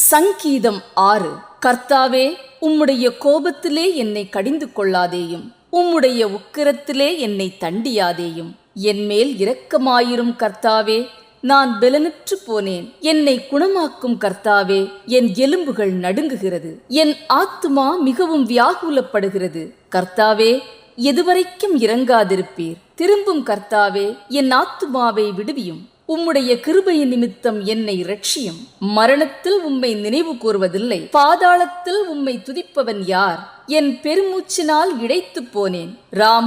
சங்கீதம் 6. கர்த்தாவே, உம்முடைய கோபத்திலே என்னை கடிந்து கொள்ளாதேயும், உம்முடைய உக்கிரத்திலே என்னை தண்டியாதேயும். என்மேல் இரக்கமாயிரும் கர்த்தாவே, நான் பெலனுற்று போனேன். என்னை குணமாக்கும் கர்த்தாவே, என் எலும்புகள் நடுங்குகிறது, என் ஆத்துமா மிகவும் வியாகுலப்படுகிறது. கர்த்தாவே, எதுவரைக்கும் இறங்காதிருப்பீர்? திரும்பும் கர்த்தாவே, என் ஆத்துமாவை விடுவியும். உம்முடைய கிருபையின் நிமித்தம் என்னை இரட்சியும். மரணத்தில் உம்மை நினைவு கூர்வதில்லை, பாதாளத்தில் உம்மை துதிப்பவன் யார்? என் பெருமூச்சினால் இழைத்து போனேன்.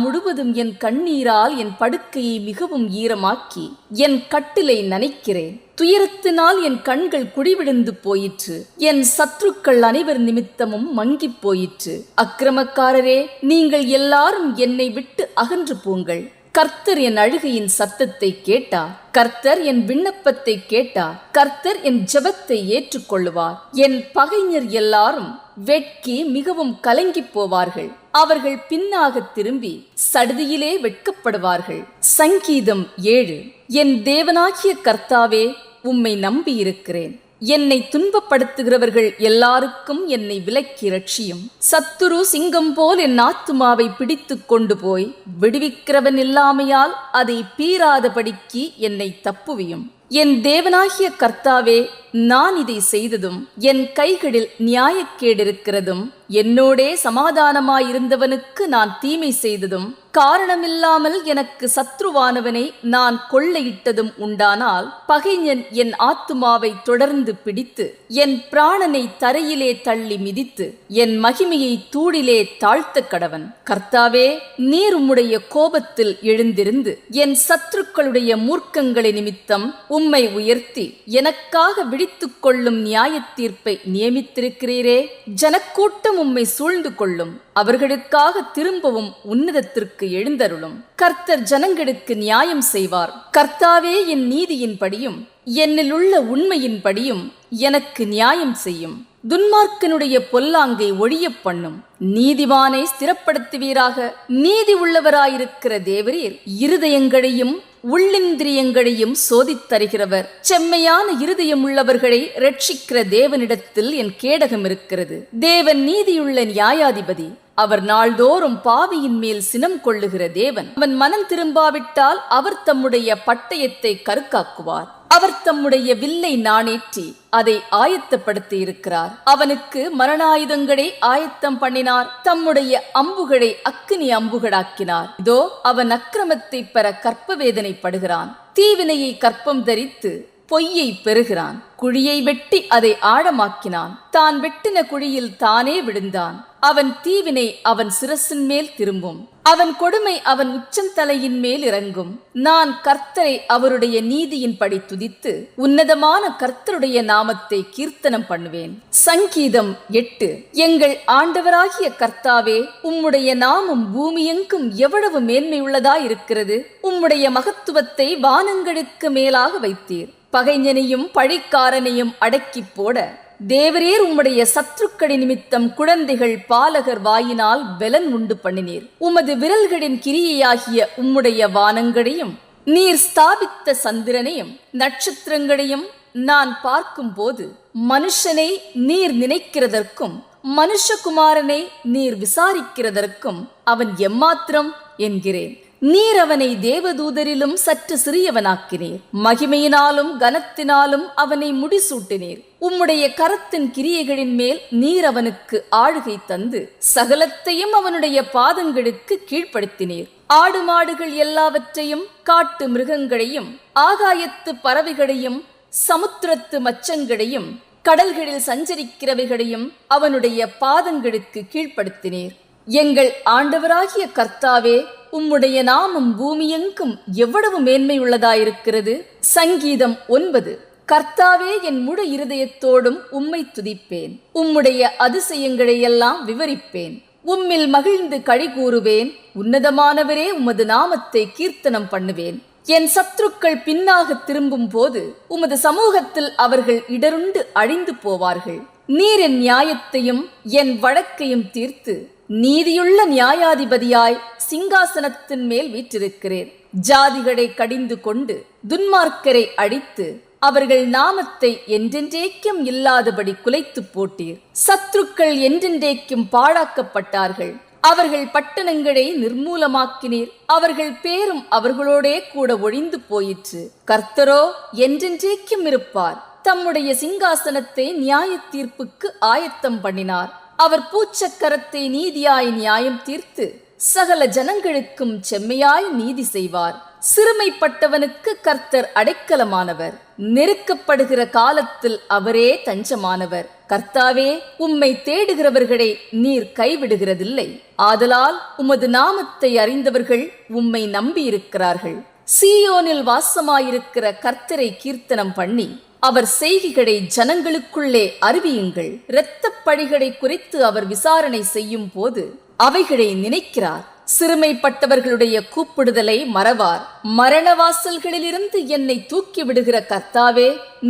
முழுவதும் என் கண்ணீரால் என் படுக்கையை மிகவும் ஈரமாக்கி என் கட்டிலை நனைக்கிறேன். துயரத்தினால் என் கண்கள் குடிவிழுந்து போயிற்று, என் சத்துருக்கள் அனைவர் நிமித்தமும் மங்கிப் போயிற்று. அக்கிரமக்காரரே, நீங்கள் எல்லாரும் என்னை விட்டு அகன்று போங்கள். கர்த்தர் என் அழுகையின் சத்தத்தை கேட்டார், கர்த்தர் என் விண்ணப்பத்தை கேட்டார். கர்த்தர் என் ஜெபத்தை ஏற்றுக்கொள்ளுவார். என் பகைஞர் எல்லாரும் வெட்கி மிகவும் கலங்கி போவார்கள். அவர்கள் பின்னாக திரும்பி சடுதியிலே வெட்கப்படுவார்கள். சங்கீதம் 7. என் தேவனாகிய கர்த்தாவே, உம்மை நம்பியிருக்கிறேன். என்னை துன்பப்படுத்துகிறவர்கள் எல்லாருக்கும் என்னை விலக்கி இரட்சியும். சத்துரு சிங்கம் போல் என் ஆத்துமாவை பிடித்து கொண்டு போய் விடுவிக்கிறவன் இல்லாமையால் அதை பீறாதபடிக்கு என்னை தப்புவியும். என் தேவனாகிய கர்த்தாவே, நான் இதை செய்ததும் என் கைகளில் நியாயக்கேடிருக்கிறதும் என்னோடே சமாதானமாயிருந்தவனுக்கு நான் தீமை செய்ததும் காரணமில்லாமல் எனக்கு சத்ருவானவனை நான் கொள்ளையிட்டதும் உண்டானால், பகைஞன் என் ஆத்துமாவை தொடர்ந்து பிடித்து என் பிராணனை தரையிலே தள்ளி மிதித்து என் மகிமையை தூடிலே தாழ்த்த கடவன். கர்த்தாவே, நீர் உம்முடைய கோபத்தில் எழுந்திருந்து என் சத்துருக்களுடைய மூர்க்கங்களை நிமித்தம் உம்மை உயர்த்தி எனக்காக விழித்துக் கொள்ளும் நியாய தீர்ப்பை நியமித்திருக்கிறீரே. ஜனக்கூட்டம் உம்மை சூழ்ந்து கொள்ளும், அவர்களுக்காக திரும்பவும் உன்னதத்திற்கு எழுந்தருளும். கர்த்தர் ஜனங்களுக்கு நியாயம் செய்வார். கர்த்தாவே, என் நீதியின்படியும் என்னில் உள்ள உண்மையின்படியும் எனக்கு நியாயம் செய்யும். துன்மார்க்கனுடைய பொல்லாங்கை ஒழிய பண்ணும். நீதிமானை ஸ்திரப்படுத்துவீராக. நீதி உள்ளவராயிருக்கிற தேவரீர் இருதயங்களையும் உள்ளிந்திரியங்களையும் சோதித்தருகிறவர். செம்மையான இருதயம் உள்ளவர்களை ரட்சிக்கிற தேவனிடத்தில் என் கேடகம் இருக்கிறது. தேவன் நீதியுள்ள நியாயாதிபதி. அவர் நாள்தோறும் பாவியின் மேல் சினம் கொள்ளுகிற தேவன். அவன் மனம் திரும்பாவிட்டால் அவர் தம்முடைய பட்டயத்தை கருக்காக்குவார். அவர் தம்முடைய வில்லை நாணேற்றி அதை ஆயத்தப்படுத்தி இருக்கிறார். அவனுக்கு மரணாயுதங்களை ஆயத்தம் பண்ணினார். தம்முடைய அம்புகளை அக்கினி அம்புகளாக்கினார். இதோ, அவன் அக்கிரமத்தை பெற கற்ப வேதனைப்படுகிறான். தீவினையை கற்பம் தரித்து பொய்யை பெறுகிறான். குழியை வெட்டி அதை ஆழமாக்கினான். தான் வெட்டின குழியில் தானே விழுந்தான். அவன் தீவினை அவன் சிரசின் மேல் திரும்பும். அவன் கொடுமை அவன் உச்சந்தலையின் மேல் இறங்கும். நான் கர்த்தரை அவருடைய நீதியின்படி துதித்து உன்னதமான கர்த்தருடைய நாமத்தை கீர்த்தனம் பண்ணுவேன். சங்கீதம் 8. எங்கள் ஆண்டவராகிய கர்த்தாவே, உம்முடைய நாமம் பூமியெங்கும் எவ்வளவு மேன்மையுள்ளதாயிருக்கிறது. உம்முடைய மகத்துவத்தை வானங்களுக்கு மேலாக வைத்தீர். பகைஞனையும் பழிக்காரனையும் அடக்கி போட தேவரீர் உம்முடைய சத்துருக்களின் நிமித்தம் குழந்தைகள் பாலகர் வாயினால் பெலன் உண்டு பண்ணினீர். உமது விரல்களின் கிரியையாகிய உம்முடைய வானங்களையும் நீர் ஸ்தாபித்த சந்திரனையும் நட்சத்திரங்களையும் நான் பார்க்கும் போது, மனுஷனை நீர் நினைக்கிறதற்கும் மனுஷகுமாரனை நீர் விசாரிக்கிறதற்கும் அவன் எம்மாத்திரம் என்கிறேன். நீர் அவனை தேவதூதரிலும் சற்று சிறியவனாக்கினீர். மகிமையினாலும் கனத்தினாலும் அவனை முடிசூட்டினீர். உம்முடைய கரத்தின் கிரியைகளின் மேல் நீர் அவனுக்கு ஆளுகை தந்து சகலத்தையும் அவனுடைய பாதங்களுக்கு கீழ்ப்படுத்தினீர். ஆடு மாடுகள் எல்லாவற்றையும், காட்டு மிருகங்களையும், ஆகாயத்து பறவைகளையும், சமுத்திரத்து மச்சங்களையும், கடல்களில் சஞ்சரிக்கிறவைகளையும் அவனுடைய பாதங்களுக்கு கீழ்ப்படுத்தினீர். எங்கள் ஆண்டவராகிய கர்த்தாவே, உம்முடைய நாமம் பூமியெங்கும் எவ்வளவு மேன்மையுள்ளதாயிருக்கிறது. சங்கீதம் 9. கர்த்தாவே, என் முழு இருதயத்தோடும் உம்மை துதிப்பேன். உம்முடைய அதிசயங்களை எல்லாம் விவரிப்பேன். உம்மில் மகிழ்ந்து களி கூறுவேன். உன்னதமானவரே, உமது நாமத்தை கீர்த்தனம் பண்ணுவேன். என் சத்துருக்கள் பின்னாக திரும்பும் போது உமது சமூகத்தில் அவர்கள் இடருண்டு அழிந்து போவார்கள். நீர் என் நியாயத்தையும் என் வழக்கையும் தீர்த்து நீதியுள்ள நியாயாதிபதியாய் சிங்காசனத்தின் மேல் வீற்றிருக்கிறேன். ஜாதிகளை கடிந்து கொண்டு துன்மார்க்கரை அழித்து அவர்கள் நாமத்தை என்றென்றேக்கும் இல்லாதபடி குலைத்துப் போட்டீர். சத்துருக்கள் என்றென்றேக்கும் பாழாக்கப்பட்டார்கள். அவர்கள் பட்டணங்களை நிர்மூலமாக்கினீர். அவர்கள் பேரும் அவர்களோடே கூட ஒழிந்து போயிற்று. கர்த்தரோ என்றென்றேக்கும் இருப்பார். தம்முடைய சிங்காசனத்தை நியாய தீர்ப்புக்கு ஆயத்தம் பண்ணினார். அவர் பூச்சக்கரத்தை நீதியாய் நியாயம் தீர்த்து சகல ஜனங்களுக்கும் செம்மையாய் நீதி செய்வார். சிறுமைப்பட்டவனுக்கு கர்த்தர் அடைக்கலமானவர். நெருக்கப்படுகிற காலத்தில் அவரே தஞ்சமானவர். கர்த்தாவே, உம்மை தேடுகிறவர்களை நீர் கைவிடுகிறதில்லை. ஆதலால் உமது நாமத்தை அறிந்தவர்கள் உம்மை நம்பியிருக்கிறார்கள். சீயோனில் வாசமாயிருக்கிற கர்த்தரை கீர்த்தனம் பண்ணி அவர் செய்கைகளை ஜனங்களுக்குள்ளே அறிவியுங்கள். இரத்தப் பழிகளை குறித்து அவர் விசாரணை செய்யும் போது அவைகளை நினைக்கிறார். சிறுமைப்பட்டவர்களுடைய கூப்பிடுதலை மறவார். மரண வாசல்களிலிருந்து என்னை தூக்கி விடுகிற கர்த்தாவே,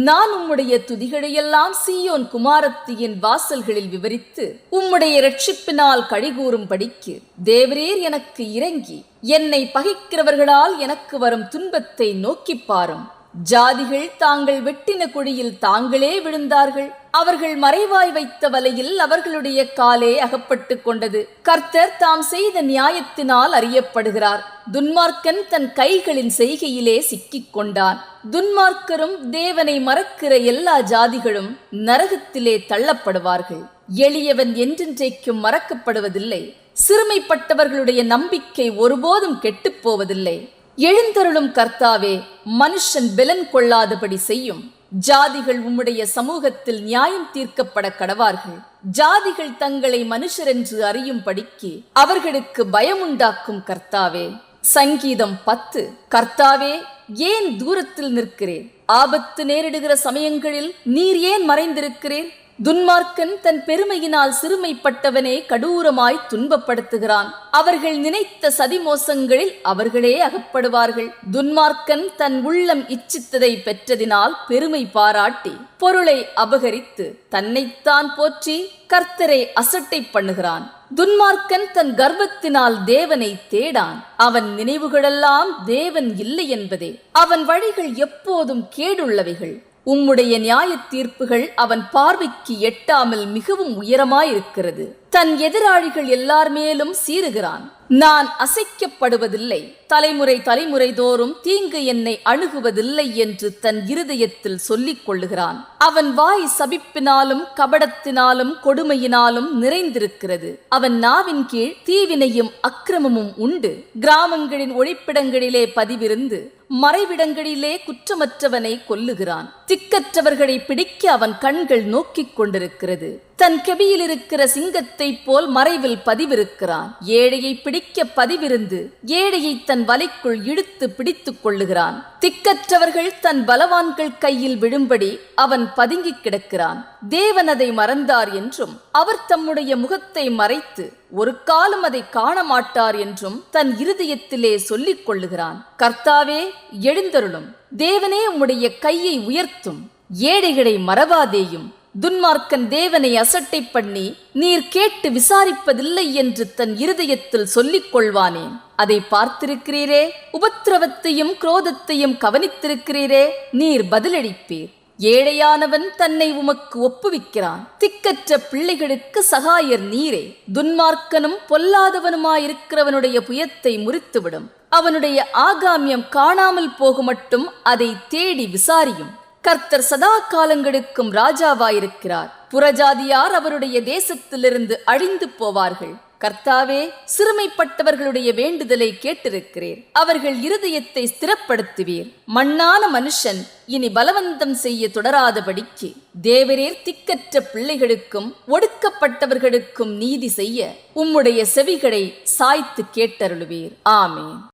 நான் உம்முடைய துதிகளையெல்லாம் சீயோன் குமாரத்தியின் வாசல்களில் விவரித்து உம்முடைய இரட்சிப்பினால் கழிகூறும் படிக்கு தேவரீர் எனக்கு இறங்கி என்னை பகைக்கிறவர்களால் எனக்கு வரும் துன்பத்தை நோக்கிப் பாரும். ஜாதிகள் தாங்கள் வெட்டின குழியில் தாங்களே விழுந்தார்கள். அவர்கள் மறைவாய் வைத்த வலையில் அவர்களுடைய காலே அகப்பட்டு கொண்டது. கர்த்தர் தாம் செய்த நியாயத்தினால் அறியப்படுகிறார். துன்மார்க்கன் தன் கைகளின் செய்கையிலே சிக்கிக் கொண்டான். துன்மார்க்கரும் தேவனை மறக்கிற எல்லா ஜாதிகளும் நரகத்திலே தள்ளப்படுவார்கள். எளியவன் என்றென்றைக்கும் மறக்கப்படுவதில்லை. சிறுமைப்பட்டவர்களுடைய நம்பிக்கை ஒருபோதும் கெட்டுப் போவதில்லை. எழுந்தருளும் கர்த்தாவே, மனுஷன் பெலன் கொள்ளாதபடி செய்யும். ஜாதிகள் உம்முடைய சமூகத்தில் நியாயம் தீர்க்கப்பட கடவார்கள். ஜாதிகள் தங்களை மனுஷரென்று அறியும்படிக்கு அவர்களுக்கு பயமுண்டாக்கும் கர்த்தாவே. சங்கீதம் 10. கர்த்தாவே, ஏன் தூரத்தில் நிற்கிறேன்? ஆபத்து நேரிடுகிற சமயங்களில் நீர் ஏன் மறைந்திருக்கிறேன்? துன்மார்க்கன் தன் பெருமையினால் சிறுமைப்பட்டவனே கடூரமாய் துன்பப்படுத்துகிறான். அவர்கள் நினைத்த சதிமோசங்களில் அவர்களே அகப்படுவார்கள். துன்மார்க்கன் தன் உள்ளம் இச்சித்ததை பெற்றதினால் பெருமை பாராட்டி பொருளை அபகரித்து தன்னைத்தான் போற்றி கர்த்தரை அசட்டை பண்ணுகிறான். துன்மார்க்கன் தன் கர்வத்தினால் தேவனை தேடான். அவன் நினைவுகளெல்லாம் தேவன் இல்லை என்பதே. அவன் வழிகள் எப்போதும் கேடுள்ளவைகள். உம்முடைய நியாய தீர்ப்புகள் அவன் பார்வைக்கு எட்டாமல் மிகவும் உயரமாயிருக்கிறது. தன் எதிராளிகள் எல்லார் மேலும் சீறுகிறான். நான் அசைக்கப்படுவதில்லை, தலைமுறை தலைமுறை தோறும் தீங்கு என்னை அணுகுவதில்லை என்று தன் இருதயத்தில் சொல்லிக் கொள்ளுகிறான். அவன் வாய் சபிப்பினாலும் கபடத்தினாலும் கொடுமையினாலும் நிறைந்திருக்கிறது. அவன் நாவின் கீழ் தீவினையும் அக்கிரமமும் உண்டு. கிராமங்களின் ஒளிப்பிடங்களிலே பதிவிருந்து மறைவிடங்களிலே குற்றமற்றவனை கொல்லுகிறான். திக்கற்றவர்களை பிடிக்க அவன் கண்கள் நோக்கிக் கொண்டிருக்கிறது. தன் கெபியில் இருக்கிற சிங்கத்தை போல் மறைவில் பதிவிருக்கிறான். ஏழையை பிடிக்க பதிவிருந்து ஏழையை தன் வலைக்குள் இழுத்து பிடித்துக் கொள்ளுகிறான். திக்கற்றவர்கள் தன் பலவான்கள் கையில் விழும்படி அவன் பதுங்கி கிடக்கிறான். தேவன் அதை மறந்தார் என்றும் அவர் தம்முடைய முகத்தை மறைத்து ஒரு காலம் அதை காண மாட்டார் என்றும் தன் இருதயத்திலே சொல்லிக் கொள்ளுகிறான். கர்த்தாவே, எழுந்தருளும். தேவனே, உம்முடைய கையை உயர்த்தும். ஏழைகளை மறவாதேயும். துன்மார்க்கன் தேவனை அசட்டை பண்ணி நீர் கேட்டு விசாரிப்பதில்லை என்று தன் இருதயத்தில் சொல்லிக் கொள்வானேன்? அதை பார்த்திருக்கிறீரே. உபத்திரவத்தையும் குரோதத்தையும் கவனித்திருக்கிறீரே. நீர் பதிலளிப்பீர். ஏழையானவன் தன்னை உமக்கு ஒப்புவிக்கிறான். திக்கற்ற பிள்ளைகளுக்கு சகாயர் நீரே. துன்மார்க்கனும் பொல்லாதவனுமாயிருக்கிறவனுடைய புயத்தை முறித்துவிடும். அவனுடைய ஆகாமியம் காணாமல் போகுமட்டும் அதை தேடி விசாரியும். கர்த்தர் சதா காலங்களுக்கும் ராஜாவாயிருக்கிறார். புறஜாதியார் அவருடைய தேசத்திலிருந்து அழிந்து போவார்கள். கர்த்தாவே, சிறுமைப்பட்டவர்களுடைய வேண்டுதலை கேட்டிருக்கிறீர். அவர்கள் இருதயத்தை ஸ்திரப்படுத்துவீர். மண்ணான மனுஷன் இனி பலவந்தம் செய்ய தொடராதபடிக்கு தேவரீர் திக்கற்ற பிள்ளைகளுக்கும் ஒடுக்கப்பட்டவர்களுக்கும் நீதி செய்ய உம்முடைய செவிகளை சாய்த்து கேட்டருளுவீர். ஆமென்.